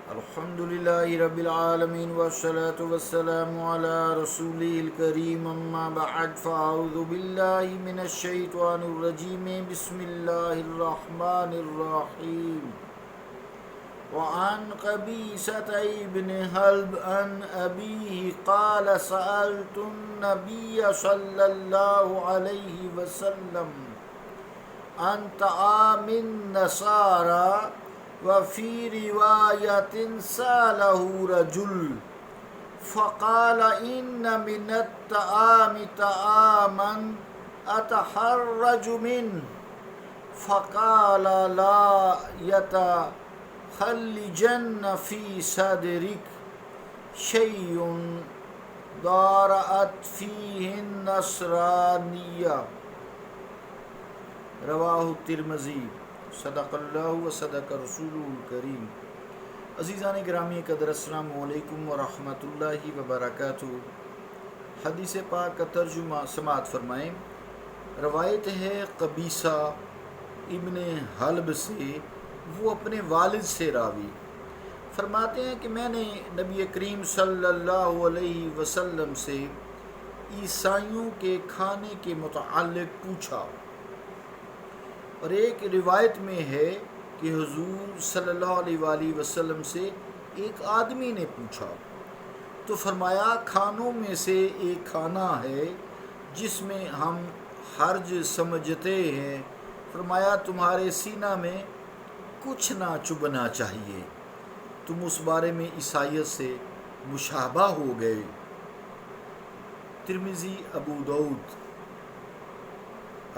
الحمد لله رب العالمين والصلاة والسلام على رسوله الكريم أما بعد فأعوذ بالله من الشيطان الرجيم بسم الله الرحمن الرحيم وعن قبيصة ابن هلب عن أبيه قال سألت النبي صلى الله عليه وسلم عن طعام النصارى وفي رواية سأله رجل فقال إن من الطعام طعاما أتحرج منه فقال لا يتخلجن في صدرك شيء ضارت فيه النصرانية رواہ الترمذی صدق اللہ و صدق رسولہ الکریم۔ عزیزان گرامی قدر، السلام علیکم ورحمۃ اللہ وبرکاتہ۔ حدیث پاک کا ترجمہ سماعت فرمائیں۔ روایت ہے قبیصہ ابن حلب سے، وہ اپنے والد سے راوی فرماتے ہیں کہ میں نے نبی کریم صلی اللہ علیہ وسلم سے عیسائیوں کے کھانے کے متعلق پوچھا، اور ایک روایت میں ہے کہ حضور صلی اللہ علیہ وآلہ وسلم سے ایک آدمی نے پوچھا تو فرمایا کھانوں میں سے ایک کھانا ہے جس میں ہم حرج سمجھتے ہیں، فرمایا تمہارے سینہ میں کچھ نہ چبھنا چاہیے، تم اس بارے میں عیسائیت سے مشابہ ہو گئے۔ ترمذی، ابو داؤد۔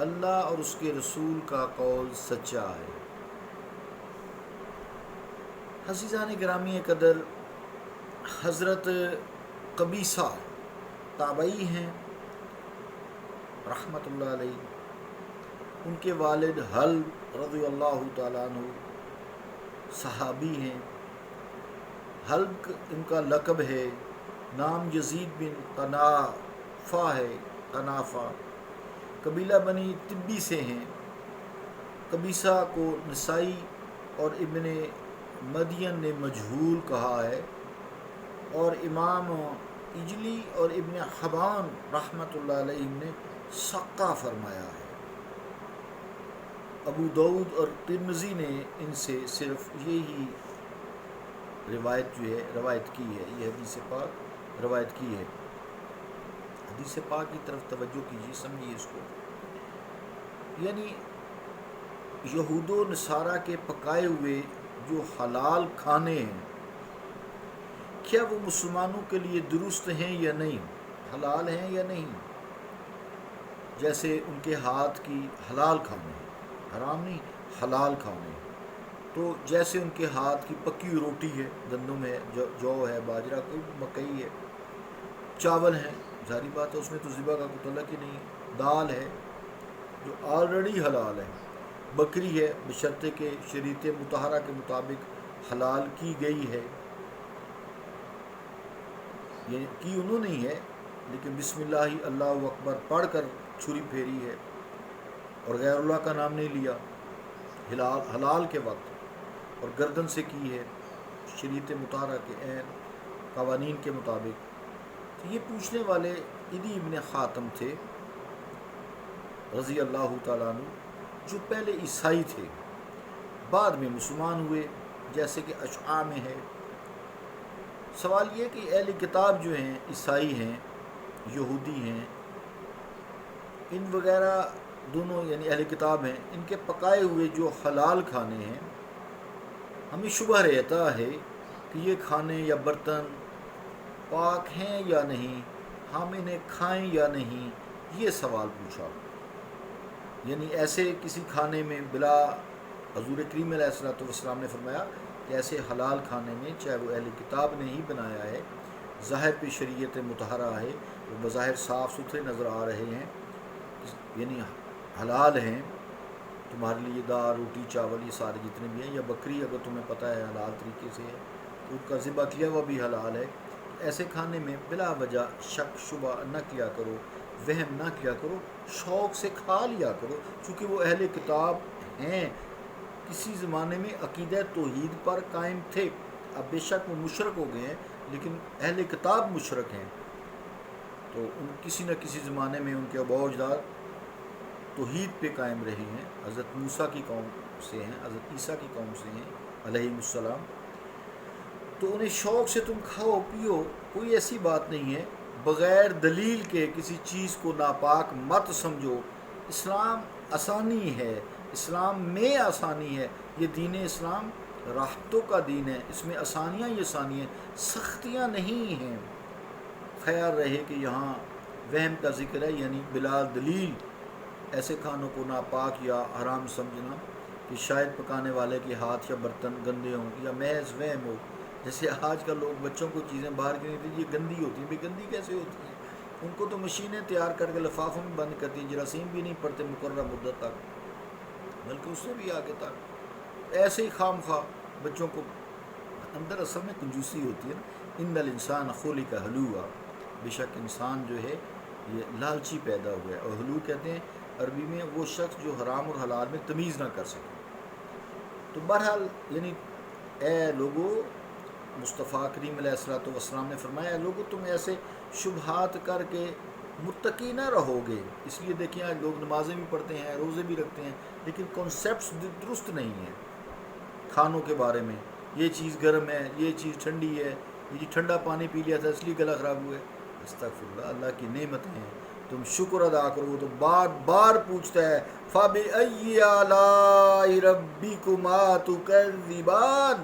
اللہ اور اس کے رسول کا قول سچا ہے۔ عزیزان گرامی قدر، حضرت قبیصہ تابعی ہیں رحمۃ اللہ علیہ، ان کے والد حلب رضی اللہ تعالیٰ عنہ صحابی ہیں۔ حلب ان کا لقب ہے، نام یزید بن قنافہ ہے، قنافہ، قبیلہ بنی طبی سے ہیں۔ قبیصہ کو نسائی اور ابن مدین نے مجہول کہا ہے، اور امام اجلی اور ابن حبان رحمۃ اللہ علیہ نے ثقہ فرمایا ہے۔ ابو داؤد اور ترمذی نے ان سے صرف یہی روایت کی ہے، یہ حدیث پاک روایت کی ہے۔ حدیث پاک کی طرف توجہ کیجیے، سمجھیے اس کو۔ یعنی یہود و نصارہ کے پکائے ہوئے جو حلال کھانے ہیں، کیا وہ مسلمانوں کے لیے درست ہیں یا نہیں، حلال ہیں یا نہیں؟ جیسے ان کے ہاتھ کی حلال کھانے، حرام نہیں، حلال کھانے، تو جیسے ان کے ہاتھ کی پکی ہوئی روٹی ہے، گندم ہے، جو ہے، باجرہ، کوئی مکئی ہے، چاول ہیں، ظاہری بات ہے اس میں تو ذبح کا کوئی تعلق ہی نہیں ہے، دال ہے جو آلریڈی حلال ہے، بکری ہے بشرطے کہ شریعت مطہرہ کے مطابق حلال کی گئی ہے، یعنی کی انہوں نہیں ہے لیکن بسم اللہ اللہ اکبر پڑھ کر چھری پھیری ہے اور غیر اللہ کا نام نہیں لیا حلال کے وقت، اور گردن سے کی ہے شریعت مطہرہ کے عین قوانین کے مطابق۔ تو یہ پوچھنے والے عدی ابن خاتم تھے رضی اللہ تعالیٰ عنہ، جو پہلے عیسائی تھے، بعد میں مسلمان ہوئے، جیسے کہ اشعاع میں ہے۔ سوال یہ کہ اہل کتاب جو ہیں، عیسائی ہیں، یہودی ہیں، ان وغیرہ دونوں یعنی اہل کتاب ہیں، ان کے پکائے ہوئے جو حلال کھانے ہیں، ہمیں شبہ رہتا ہے کہ یہ کھانے یا برتن پاک ہیں یا نہیں، ہم انہیں کھائیں یا نہیں، یہ سوال پوچھا۔ یعنی ایسے کسی کھانے میں بلا، حضور کریم علیہ السلام نے فرمایا کہ ایسے حلال کھانے میں، چاہے وہ اہل کتاب نے ہی بنایا ہے، ظاہر پہ شریعت مطہرہ ہے، وہ بظاہر صاف ستھرے نظر آ رہے ہیں، یعنی حلال ہیں، تمہارے لیے دال، روٹی، چاول، یہ سارے جتنے بھی ہیں، یا بکری اگر تمہیں پتہ ہے حلال طریقے سے ہے تو ان کا ذبح کیا ہوا بھی حلال ہے، ایسے کھانے میں بلا وجہ شک شبہ نہ کیا کرو، وہم نہ کیا کرو، شوق سے کھا لیا کرو، چونکہ وہ اہل کتاب ہیں، کسی زمانے میں عقیدہ توحید پر قائم تھے، اب بے شک وہ مشرک ہو گئے ہیں، لیکن اہل کتاب مشرک ہیں، تو ان کسی نہ کسی زمانے میں ان کے آباء و اجداد توحید پہ قائم رہے ہیں، حضرت موسیٰ کی قوم سے ہیں، حضرت عیسیٰ کی قوم سے ہیں علیہ السلام، تو انہیں شوق سے تم کھاؤ پیو، کوئی ایسی بات نہیں ہے، بغیر دلیل کے کسی چیز کو ناپاک مت سمجھو، اسلام آسانی ہے، اسلام میں آسانی ہے، یہ دین اسلام راحتوں کا دین ہے، اس میں آسانیاں ہی آسانیاں ہیں، سختیاں نہیں ہیں۔ خیال رہے کہ یہاں وہم کا ذکر ہے، یعنی بلا دلیل ایسے کھانوں کو ناپاک یا حرام سمجھنا کہ شاید پکانے والے کے ہاتھ یا برتن گندے ہوں، یا محض وہم ہو، جیسے آج کل لوگ بچوں کو چیزیں باہر کی نہیں دیتے، یہ گندی ہوتی ہیں، بھئی گندی کیسے ہوتی ہیں؟ ان کو تو مشینیں تیار کر کے لفافوں میں بند کرتی ہیں، جراثیم بھی نہیں پڑتے مقررہ مدت تک، بلکہ اس سے بھی آگے تک، ایسے ہی خام خواہ بچوں کو، اندر اصل میں کنجوسی ہوتی ہے نا، ان الانسان خلق ہلوعا، بے شک انسان جو ہے یہ لالچی پیدا ہوا ہے، اور ہلو کہتے ہیں عربی میں وہ شخص جو حرام اور حلال میں تمیز نہ کر سکے۔ تو بہرحال یعنی اے لوگو، مصطفیٰ کریم علیہ السلام نے فرمایا، اے لوگو تم ایسے شبہات کر کے متقی نہ رہو گے، اس لیے دیکھیں آج لوگ نمازیں بھی پڑھتے ہیں، روزے بھی رکھتے ہیں، لیکن کانسیپٹس درست نہیں ہیں کھانوں کے بارے میں، یہ چیز گرم ہے، یہ چیز ٹھنڈی ہے، یہ ٹھنڈا پانی پی لیا تھا اس لیے گلا خراب ہوا ہے، استغفر اللہ، اللہ کی نعمتیں ہیں، تم شکر ادا کرو، تو بار بار پوچھتا ہے فَبِأَيِّ آلَاءِ رَبِّكُمَا تُكَذِّبَانِ،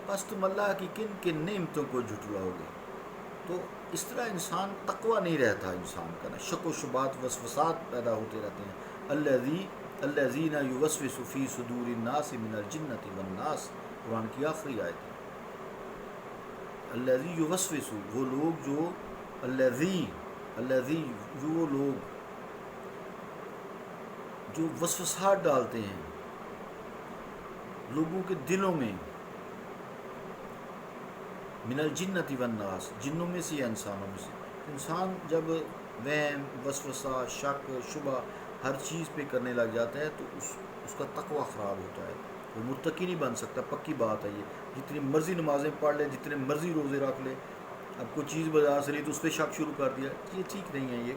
بس تم اللہ کی کن کن نعمتوں کو جھٹلاؤ گے۔ تو اس طرح انسان تقوی نہیں رہتا، انسان کا نا شک و شبہات وسوسات پیدا ہوتے رہتے ہیں۔ الذین یوسوس فی صدور الناس من الجنۃ والناس، قرآن کی آخری آیت ہے۔ الذی یوسوس، وہ لوگ جو الذی وہ لوگ جو وسوسات ڈالتے ہیں لوگوں کے دلوں میں، من الجنۃ والناس، جنوں میں سے یا انسانوں میں سے۔ انسان جب وہم، وسوسہ، شک، شبہ ہر چیز پہ کرنے لگ جاتا ہے تو اس کا تقوی خراب ہوتا ہے، وہ متقی نہیں بن سکتا، پکی بات ہے یہ، جتنی مرضی نمازیں پڑھ لے، جتنے مرضی روزے رکھ لے، اب کوئی چیز بازار سے لی تو اس پہ شک شروع کر دیا، یہ ٹھیک نہیں ہے۔ یہ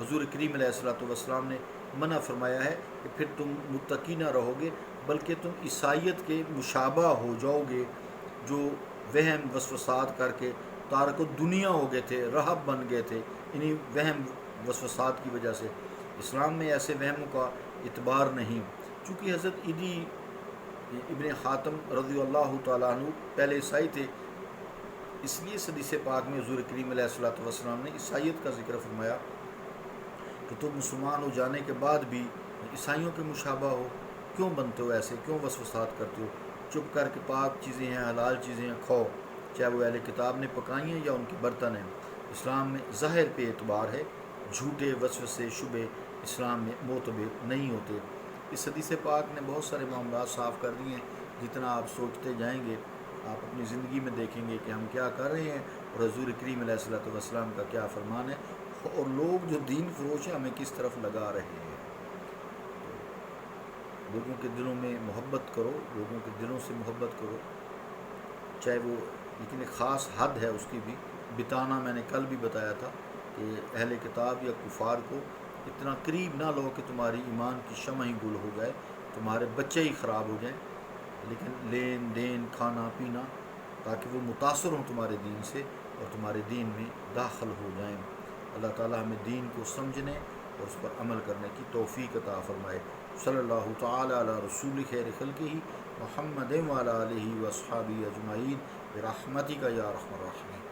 حضور کریم علیہ السلام نے منع فرمایا ہے کہ پھر تم متقی نہ رہو گے، بلکہ تم عیسائیت کے مشابہ ہو جاؤ گے، جو وہم وسوسات کر کے تارک دنیا ہو گئے تھے، رہب بن گئے تھے انہی وہم وسوسات کی وجہ سے۔ اسلام میں ایسے وہموں کا اعتبار نہیں، چونکہ حضرت عدی ابن حاتم رضی اللہ تعالیٰ عنہ پہلے عیسائی تھے، اس لیے حدیث پاک میں حضور کریم علیہ السلام نے عیسائیت کا ذکر فرمایا کہ تم مسلمان ہو جانے کے بعد بھی عیسائیوں کے مشابہ ہو، کیوں بنتے ہو ایسے، کیوں وسوسات کرتے ہو، چپ کر کے پاک چیزیں ہیں، حلال چیزیں ہیں کھاؤ، چاہے وہ اہل کتاب نے پکائی ہیں یا ان کے برتن ہیں۔ اسلام میں ظاہر پہ اعتبار ہے، جھوٹے وسوسے شبے اسلام میں معتبر نہیں ہوتے۔ اس حدیث پاک نے بہت سارے معاملات صاف کر دیے ہیں، جتنا آپ سوچتے جائیں گے آپ اپنی زندگی میں دیکھیں گے کہ ہم کیا کر رہے ہیں اور حضور کریم علیہ السلام کا کیا فرمان ہے، اور لوگ جو دین فروش ہیں ہمیں کس طرف لگا رہے ہیں۔ لوگوں کے دلوں میں محبت کرو، لوگوں کے دلوں سے محبت کرو، چاہے وہ، لیکن ایک خاص حد ہے اس کی بھی، بتانا میں نے کل بھی بتایا تھا کہ اہل کتاب یا کفار کو اتنا قریب نہ لو کہ تمہاری ایمان کی شمع ہی گل ہو جائے، تمہارے بچے ہی خراب ہو جائیں، لیکن لین دین کھانا پینا تاکہ وہ متاثر ہوں تمہارے دین سے اور تمہارے دین میں داخل ہو جائیں۔ اللہ تعالیٰ ہمیں دین کو سمجھنے اور اس پر عمل کرنے کی توفیق عطا فرمائے۔ صلی اللہ تعالی علی رسول خیر خلقہ محمد وعلی آلہ واصحابہ اجمعین برحمتک یا ارحم الراحمین۔